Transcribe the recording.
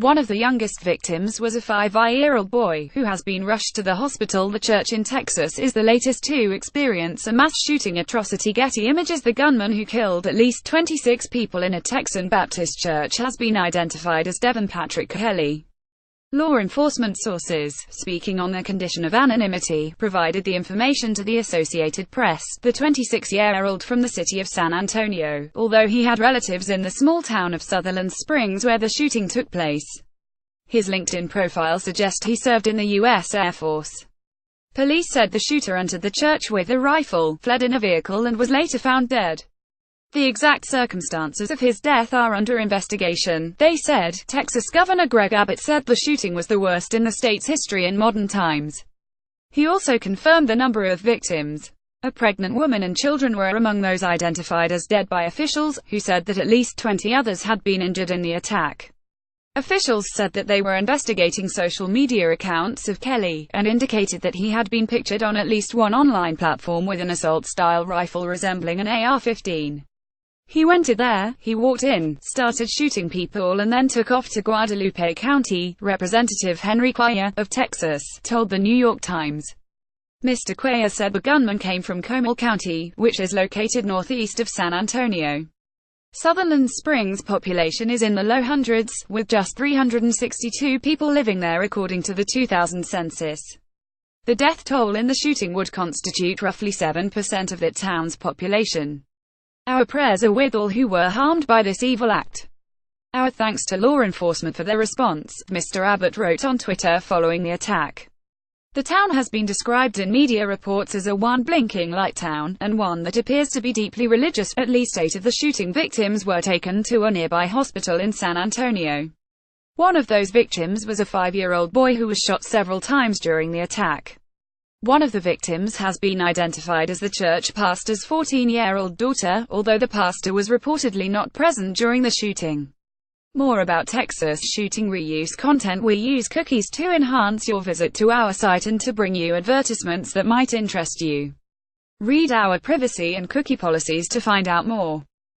One of the youngest victims was a 5-year-old boy, who has been rushed to the hospital. The church in Texas is the latest to experience a mass shooting atrocity. Getty Images. The gunman who killed at least 26 people in a Texan Baptist church has been identified as Devin Patrick Kelly. Law enforcement sources, speaking on the condition of anonymity, provided the information to the Associated Press. The 26-year-old from the city of San Antonio, although he had relatives in the small town of Sutherland Springs where the shooting took place. His LinkedIn profile suggests he served in the U.S. Air Force. Police said the shooter entered the church with a rifle, fled in a vehicle and was later found dead. The exact circumstances of his death are under investigation, they said. Texas Governor Greg Abbott said the shooting was the worst in the state's history in modern times. He also confirmed the number of victims. A pregnant woman and children were among those identified as dead by officials, who said that at least 20 others had been injured in the attack. Officials said that they were investigating social media accounts of Kelly, and indicated that he had been pictured on at least one online platform with an assault-style rifle resembling an AR-15. He went there, he walked in, started shooting people and then took off to Guadalupe County, Representative Henry Cuellar, of Texas, told the New York Times. Mr. Cuellar said the gunman came from Comal County, which is located northeast of San Antonio. Sutherland Springs' population is in the low hundreds, with just 362 people living there according to the 2000 census. The death toll in the shooting would constitute roughly 7% of the town's population. Our prayers are with all who were harmed by this evil act. Our thanks to law enforcement for their response, Mr. Abbott wrote on Twitter following the attack. The town has been described in media reports as a one blinking light town, and one that appears to be deeply religious. At least 8 of the shooting victims were taken to a nearby hospital in San Antonio. One of those victims was a 5-year-old boy who was shot several times during the attack. One of the victims has been identified as the church pastor's 14-year-old daughter, although the pastor was reportedly not present during the shooting. More about Texas shooting reuse content. We use cookies to enhance your visit to our site and to bring you advertisements that might interest you. Read our privacy and cookie policies to find out more.